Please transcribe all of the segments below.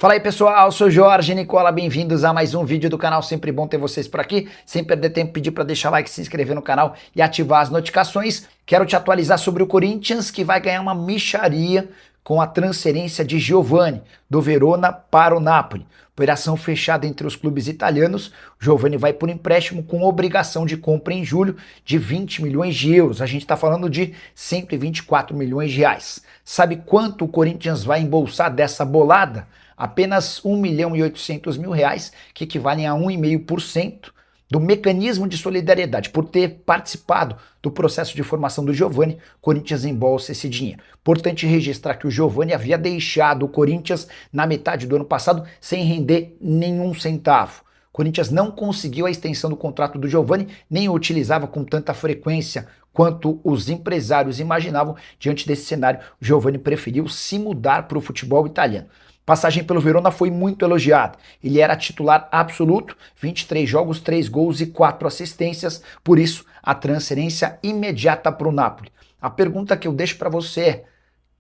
Fala aí pessoal, eu sou Jorge Nicola, bem-vindos a mais um vídeo do canal, sempre bom ter vocês por aqui, sem perder tempo, pedir para deixar like, se inscrever no canal e ativar as notificações. Quero te atualizar sobre o Corinthians, que vai ganhar uma mixaria com a transferência de Giovani, do Verona para o Napoli. Operação fechada entre os clubes italianos, o Giovani vai por empréstimo com obrigação de compra em julho de 20 milhões de euros, a gente está falando de 124 milhões de reais. Sabe quanto o Corinthians vai embolsar dessa bolada? Apenas 1.800.000 reais, que equivalem a 1,5% do mecanismo de solidariedade. Por ter participado do processo de formação do Giovani, o Corinthians embolsa esse dinheiro. Importante registrar que o Giovani havia deixado o Corinthians na metade do ano passado sem render nenhum centavo. O Corinthians não conseguiu a extensão do contrato do Giovani, nem o utilizava com tanta frequência quanto os empresários imaginavam. Diante desse cenário, o Giovani preferiu se mudar para o futebol italiano. Passagem pelo Verona foi muito elogiada. Ele era titular absoluto, 23 jogos, 3 gols e 4 assistências, por isso a transferência imediata para o Napoli. A pergunta que eu deixo para você é: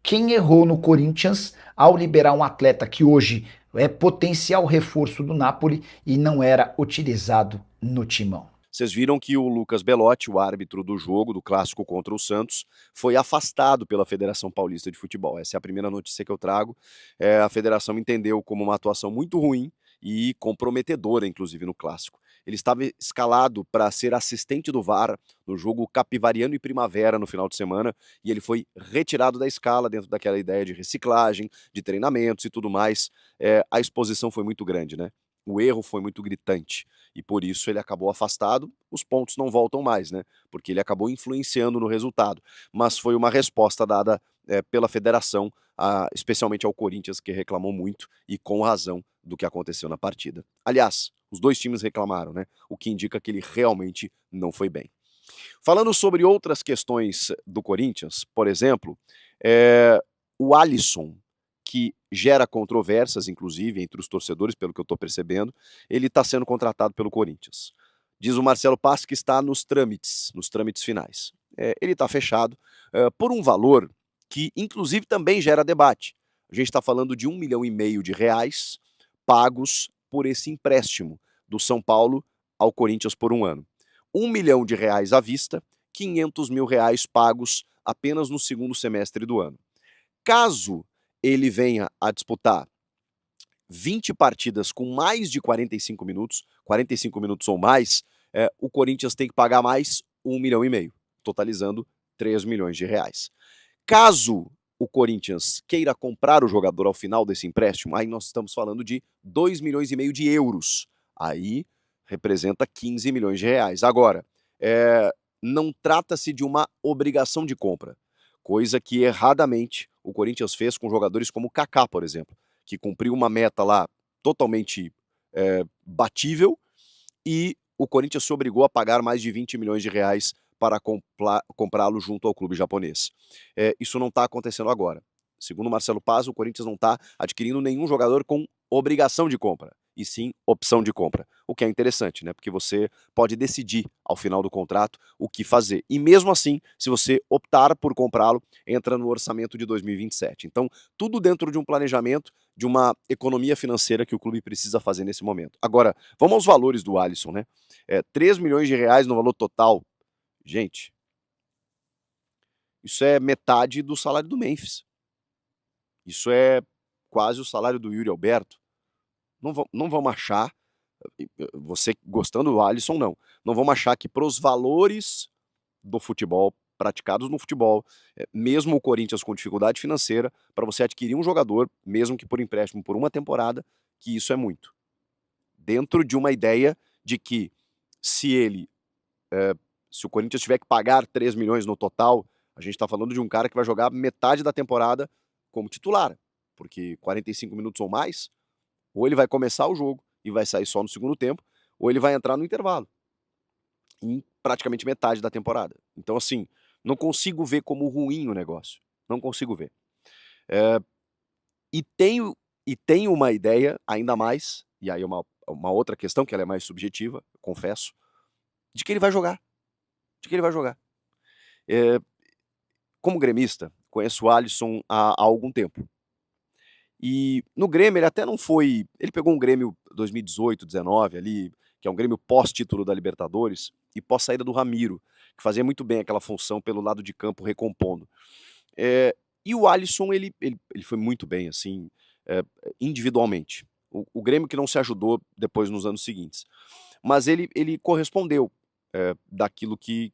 quem errou no Corinthians ao liberar um atleta que hoje é potencial reforço do Napoli e não era utilizado no timão? Vocês viram que o Lucas Belotti, o árbitro do jogo, do clássico contra o Santos, foi afastado pela Federação Paulista de Futebol. Essa é a primeira notícia que eu trago. A federação entendeu como uma atuação muito ruim e comprometedora, inclusive, no clássico. Ele estava escalado para ser assistente do VAR no jogo Capivariano e Primavera no final de semana, e ele foi retirado da escala dentro daquela ideia de reciclagem, de treinamentos e tudo mais. A exposição foi muito grande, né? O erro foi muito gritante e por isso ele acabou afastado. Os pontos não voltam mais, né? Porque ele acabou influenciando no resultado. Mas foi uma resposta dada pela federação, especialmente ao Corinthians, que reclamou muito e com razão do que aconteceu na partida. Aliás, os dois times reclamaram, né? O que indica que ele realmente não foi bem. Falando sobre outras questões do Corinthians, por exemplo, o Alisson, que gera controvérsias, inclusive, entre os torcedores, pelo que eu estou percebendo, ele está sendo contratado pelo Corinthians. Diz o Marcelo Paes que está nos trâmites finais. Ele está fechado por um valor que, inclusive, também gera debate. A gente está falando de 1,5 milhão pagos por esse empréstimo do São Paulo ao Corinthians por um ano. 1 milhão de reais à vista, 500 mil reais pagos apenas no segundo semestre do ano. Caso ele venha a disputar 20 partidas com mais de 45 minutos ou mais, o Corinthians tem que pagar mais 1,5 milhão, totalizando 3 milhões de reais. Caso o Corinthians queira comprar o jogador ao final desse empréstimo, aí nós estamos falando de 2,5 milhões de euros. Aí representa 15 milhões de reais. Agora, não trata-se de uma obrigação de compra, coisa que erradamente o Corinthians fez com jogadores como o Kaká, por exemplo, que cumpriu uma meta lá totalmente batível e o Corinthians se obrigou a pagar mais de 20 milhões de reais para comprá-lo junto ao clube japonês. Isso não está acontecendo agora. Segundo Marcelo Paz, o Corinthians não está adquirindo nenhum jogador com obrigação de compra, e sim opção de compra. O que é interessante, né? Porque você pode decidir ao final do contrato o que fazer. E mesmo assim, se você optar por comprá-lo, entra no orçamento de 2027. Então, tudo dentro de um planejamento, de uma economia financeira que o clube precisa fazer nesse momento. Agora, vamos aos valores do Alisson, né? 3 milhões de reais no valor total. Gente, isso é metade do salário do Memphis. Isso é quase o salário do Yuri Alberto. Não vamos achar, você gostando do Alisson, não vamos achar que para os valores do futebol, praticados no futebol, mesmo o Corinthians com dificuldade financeira, para você adquirir um jogador, mesmo que por empréstimo por uma temporada, que isso é muito. Dentro de uma ideia de que se o Corinthians tiver que pagar 3 milhões no total, a gente está falando de um cara que vai jogar metade da temporada como titular, porque 45 minutos ou mais, ou ele vai começar o jogo e vai sair só no segundo tempo, ou ele vai entrar no intervalo, em praticamente metade da temporada. Então, assim, não consigo ver como ruim o negócio. Não consigo ver. E tenho uma ideia ainda mais, e aí é uma outra questão, que ela é mais subjetiva, eu confesso, de que ele vai jogar. De que ele vai jogar. Como gremista, conheço o Alisson há algum tempo. E no Grêmio ele até não foi, ele pegou um Grêmio 2018, 19 ali, que é um Grêmio pós-título da Libertadores, e pós-saída do Ramiro, que fazia muito bem aquela função pelo lado de campo recompondo. E o Alisson ele foi muito bem, assim, individualmente. O Grêmio que não se ajudou depois nos anos seguintes. Mas ele correspondeu, daquilo que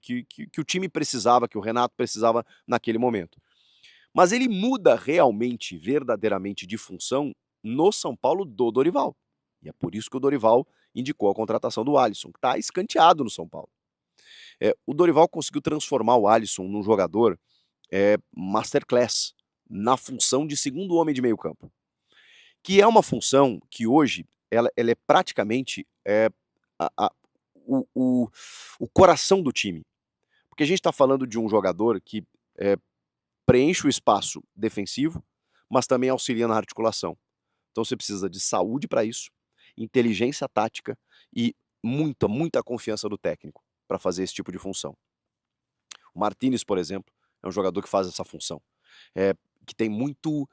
o time precisava, que o Renato precisava naquele momento. Mas ele muda realmente, verdadeiramente de função no São Paulo do Dorival. E é por isso que o Dorival indicou a contratação do Alisson, que está escanteado no São Paulo. O Dorival conseguiu transformar o Alisson num jogador masterclass na função de segundo homem de meio campo, que é uma função que hoje ela é praticamente a- a- o, o- o coração do time. Porque a gente está falando de um jogador que é, preenche o espaço defensivo, mas também auxilia na articulação. Então você precisa de saúde para isso, inteligência tática e muita, muita confiança do técnico para fazer esse tipo de função. O Martinez, por exemplo, é um jogador que faz essa função, que tem muito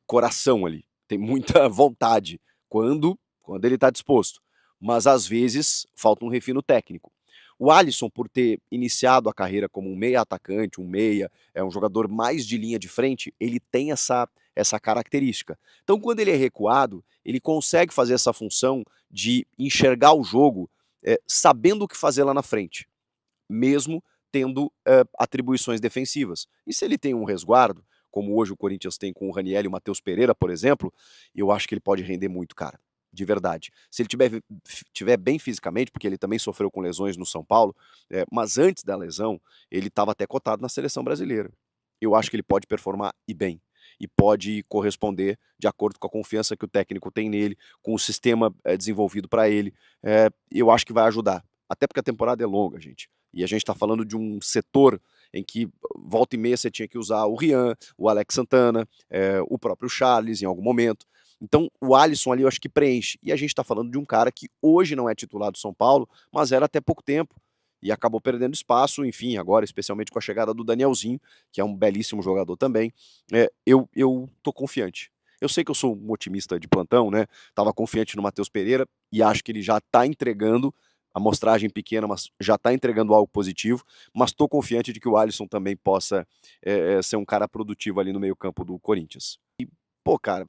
coração ali, tem muita vontade quando ele está disposto, mas às vezes falta um refino técnico. O Alisson, por ter iniciado a carreira como um meia atacante, um meia, é um jogador mais de linha de frente, ele tem essa característica. Então, quando ele é recuado, ele consegue fazer essa função de enxergar o jogo sabendo o que fazer lá na frente, mesmo tendo atribuições defensivas. E se ele tem um resguardo, como hoje o Corinthians tem com o Raniel e o Matheus Pereira, por exemplo, eu acho que ele pode render muito, cara. De verdade. Se ele tiver bem fisicamente, porque ele também sofreu com lesões no São Paulo, mas antes da lesão, ele estava até cotado na seleção brasileira. Eu acho que ele pode performar e bem. E pode corresponder de acordo com a confiança que o técnico tem nele, com o sistema desenvolvido para ele. Eu acho que vai ajudar. Até porque a temporada é longa, gente. E a gente está falando de um setor em que volta e meia você tinha que usar o Rian, o Alex Santana, o próprio Charles em algum momento. Então o Alisson ali eu acho que preenche. E a gente está falando de um cara que hoje não é titular do São Paulo, mas era até pouco tempo. E acabou perdendo espaço, enfim, agora, especialmente com a chegada do Danielzinho, que é um belíssimo jogador também. Eu tô confiante. Eu sei que eu sou um otimista de plantão, né? Tava confiante no Matheus Pereira e acho que ele já tá entregando amostragem pequena, mas já está entregando algo positivo, mas estou confiante de que o Alisson também possa ser um cara produtivo ali no meio campo do Corinthians. E, pô, cara,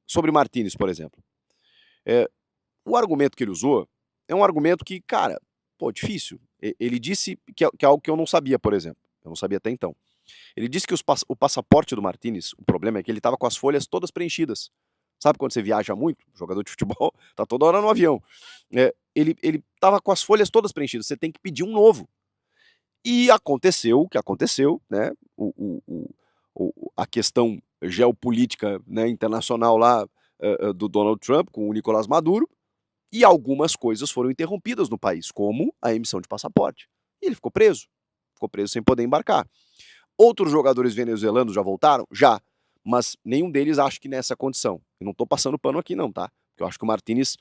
sobre Martinez, por exemplo, é, o argumento que ele usou é um argumento que, cara, pô, difícil. Ele disse que é algo que eu não sabia, por exemplo, eu não sabia até então. Ele disse que o passaporte do Martinez, o problema é que ele estava com as folhas todas preenchidas. Sabe quando você viaja muito? Jogador de futebol tá toda hora no avião. Ele estava com as folhas todas preenchidas. Você tem que pedir um novo. E aconteceu o que aconteceu, né? A questão geopolítica, né, internacional lá do Donald Trump com o Nicolás Maduro. E algumas coisas foram interrompidas no país, como a emissão de passaporte. E ele ficou preso. Ficou preso sem poder embarcar. Outros jogadores venezuelanos já voltaram? Já. Mas nenhum deles acho que nessa condição. Eu não tô passando pano aqui não, tá? Porque eu acho que o Martinez,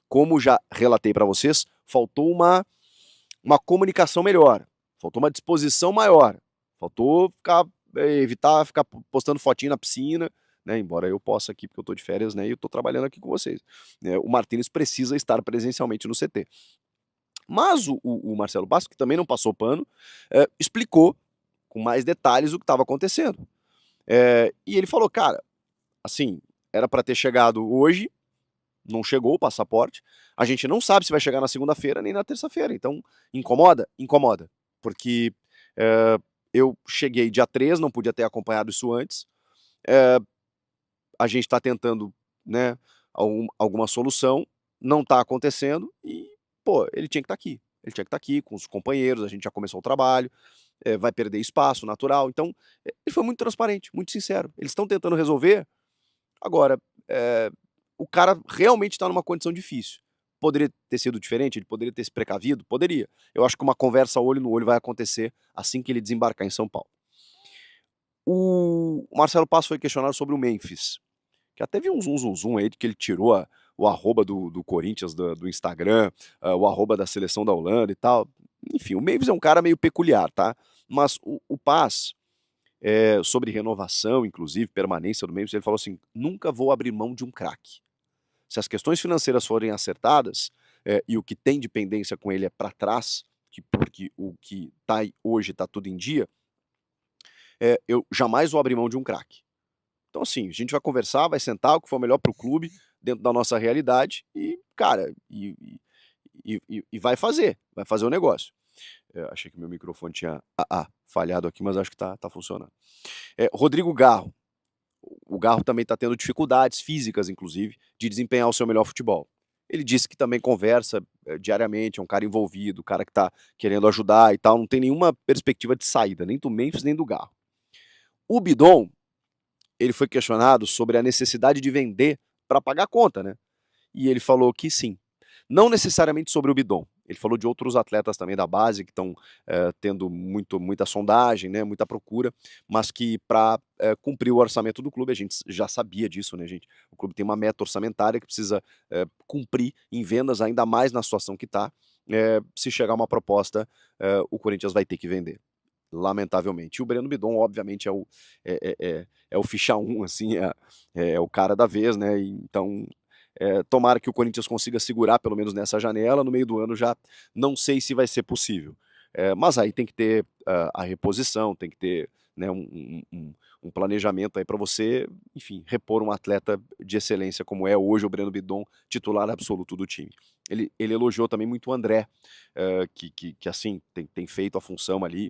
como já relatei para vocês, faltou uma comunicação melhor. Faltou uma disposição maior. Faltou evitar ficar postando fotinho na piscina, né? Embora eu possa aqui, porque eu tô de férias, né? E eu tô trabalhando aqui com vocês. O Martinez precisa estar presencialmente no CT. Mas o Marcelo Bastos, que também não passou pano, explicou com mais detalhes o que estava acontecendo. E ele falou, cara, assim, era para ter chegado hoje, não chegou o passaporte, a gente não sabe se vai chegar na segunda-feira nem na terça-feira, então incomoda? Incomoda, porque eu cheguei dia 3, não podia ter acompanhado isso antes, a gente está tentando, né, alguma solução, não está acontecendo e, pô, ele tinha que estar aqui. Ele tinha que estar aqui com os companheiros, a gente já começou o trabalho, vai perder espaço natural. Então, ele foi muito transparente, muito sincero. Eles estão tentando resolver. Agora, o cara realmente está numa condição difícil. Poderia ter sido diferente? Ele poderia ter se precavido? Poderia. Eu acho que uma conversa olho no olho vai acontecer assim que ele desembarcar em São Paulo. O Marcelo Passo foi questionado sobre o Memphis, que até vi um zum aí de que ele tirou o arroba do Corinthians do Instagram, o arroba da seleção da Holanda e tal. Enfim, o Memphis é um cara meio peculiar, tá? Mas o Paz, sobre renovação, inclusive, permanência do Memphis, ele falou assim: "Nunca vou abrir mão de um craque. Se as questões financeiras forem acertadas, e o que tem de pendência com ele é para trás, porque o que tá aí hoje está tudo em dia, eu jamais vou abrir mão de um craque". Então, assim, a gente vai conversar, vai sentar, o que for melhor para o clube, dentro da nossa realidade e, cara, e vai fazer o negócio. Achei que meu microfone tinha falhado aqui, mas acho que tá funcionando. Rodrigo Garro. O Garro também está tendo dificuldades físicas, inclusive, de desempenhar o seu melhor futebol. Ele disse que também conversa diariamente, é um cara envolvido, um cara que está querendo ajudar e tal, não tem nenhuma perspectiva de saída, nem do Memphis, nem do Garro. O Bidon, ele foi questionado sobre a necessidade de vender para pagar a conta, né? E ele falou que sim. Não necessariamente sobre o Bidon. Ele falou de outros atletas também da base que estão tendo muita sondagem, né, muita procura, mas que para cumprir o orçamento do clube, a gente já sabia disso, né, gente? O clube tem uma meta orçamentária que precisa cumprir em vendas, ainda mais na situação que está. Se chegar uma proposta, o Corinthians vai ter que vender, lamentavelmente. E o Breno Bidon, obviamente, é o ficha 1, assim, é o cara da vez, né? Então, tomara que o Corinthians consiga segurar pelo menos nessa janela, no meio do ano já não sei se vai ser possível. Mas aí tem que ter a reposição, tem que ter, né, um planejamento aí para você, enfim, repor um atleta de excelência como é hoje o Breno Bidon, titular absoluto do time. Ele elogiou também muito o André, que assim, tem feito a função ali,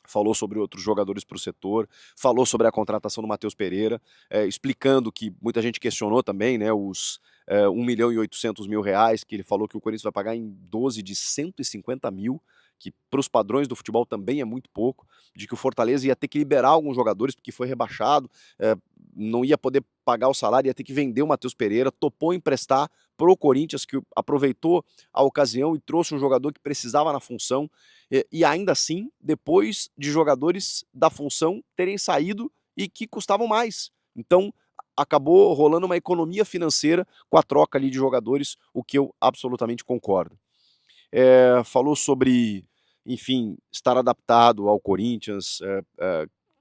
falou sobre outros jogadores para o setor, falou sobre a contratação do Matheus Pereira, explicando que muita gente questionou também, né, os 1.800.000 que ele falou que o Corinthians vai pagar em 12 de 150 mil, que para os padrões do futebol também é muito pouco, de que o Fortaleza ia ter que liberar alguns jogadores porque foi rebaixado, não ia poder pagar o salário, ia ter que vender o Matheus Pereira, topou emprestar para o Corinthians, que aproveitou a ocasião e trouxe um jogador que precisava na função, e ainda assim, depois de jogadores da função terem saído e que custavam mais. Então, acabou rolando uma economia financeira com a troca ali de jogadores, o que eu absolutamente concordo. Falou sobre, enfim, estar adaptado ao Corinthians,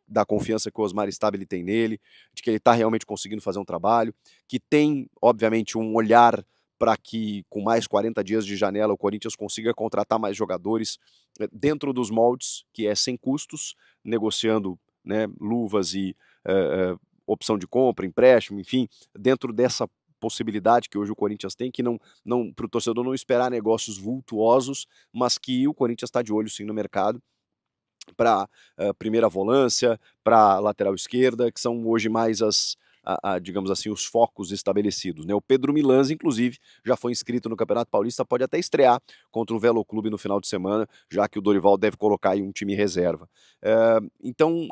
da confiança que o Osmar Stabile tem nele, de que ele está realmente conseguindo fazer um trabalho, que tem, obviamente, um olhar para que com mais 40 dias de janela o Corinthians consiga contratar mais jogadores dentro dos moldes, que é sem custos, negociando, né, luvas e opção de compra, empréstimo, enfim, dentro dessa possibilidade que hoje o Corinthians tem, que não para o torcedor não esperar negócios vultuosos, mas que o Corinthians está de olho sim no mercado para primeira volância, para lateral esquerda, que são hoje mais digamos assim, os focos estabelecidos, né? O Pedro Milans, inclusive, já foi inscrito no Campeonato Paulista, pode até estrear contra o Velo Clube no final de semana, já que o Dorival deve colocar aí um time reserva. Então,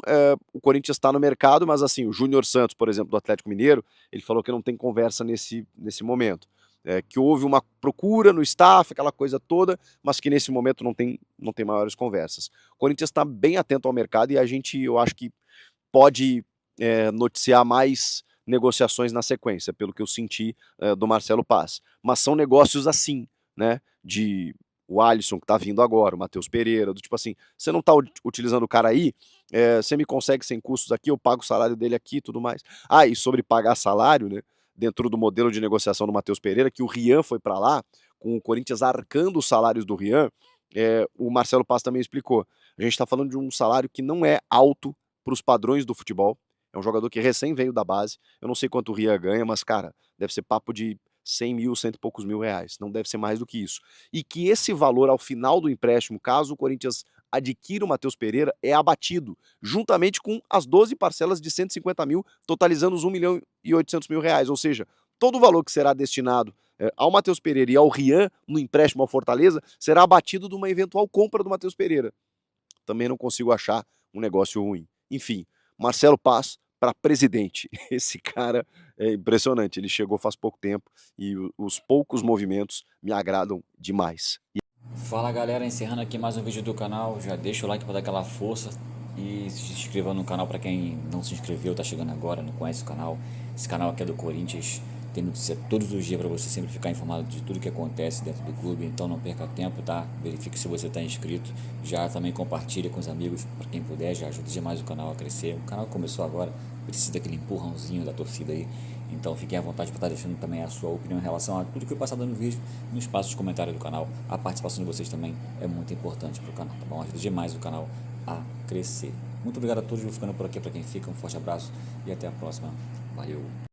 o Corinthians está no mercado, mas assim, o Júnior Santos, por exemplo, do Atlético Mineiro, ele falou que não tem conversa nesse momento. Que houve uma procura no staff, aquela coisa toda, mas que nesse momento não tem maiores conversas. O Corinthians está bem atento ao mercado e eu acho que pode noticiar mais negociações na sequência, pelo que eu senti do Marcelo Paz. Mas são negócios assim, né? De o Alisson que está vindo agora, o Matheus Pereira, do tipo assim, você não está utilizando o cara aí, você me consegue sem custos aqui, eu pago o salário dele aqui e tudo mais. E sobre pagar salário, né? Dentro do modelo de negociação do Matheus Pereira, que o Rian foi para lá, com o Corinthians arcando os salários do Rian, o Marcelo Paz também explicou. A gente está falando de um salário que não é alto para os padrões do futebol. É um jogador que recém veio da base. Eu não sei quanto o Rian ganha, mas, cara, deve ser papo de 100 mil, cento e poucos mil reais. Não deve ser mais do que isso. E que esse valor, ao final do empréstimo, caso o Corinthians adquira o Matheus Pereira, é abatido, juntamente com as 12 parcelas de 150 mil, totalizando os 1.800.000 reais. Ou seja, todo o valor que será destinado ao Matheus Pereira e ao Rian, no empréstimo ao Fortaleza, será abatido de uma eventual compra do Matheus Pereira. Também não consigo achar um negócio ruim. Enfim, Marcelo Paz para presidente. Esse cara é impressionante, ele chegou faz pouco tempo e os poucos movimentos me agradam demais. Fala galera, encerrando aqui mais um vídeo do canal, já deixa o like para dar aquela força e se inscreva no canal para quem não se inscreveu, tá chegando agora, não conhece o canal. Esse canal aqui é do Corinthians, tem notícia todos os dias para você sempre ficar informado de tudo que acontece dentro do clube, então não perca tempo, tá? Verifique se você está inscrito, já também compartilha com os amigos, para quem puder, já ajuda demais o canal a crescer. O canal começou agora, precisa daquele empurrãozinho da torcida aí, então fiquem à vontade para estar deixando também a sua opinião em relação a tudo que foi passado no vídeo, no espaço de comentário do canal. A participação de vocês também é muito importante para o canal, tá bom? Ajuda demais o canal a crescer. Muito obrigado a todos, vou ficando por aqui para quem fica, um forte abraço e até a próxima. Valeu!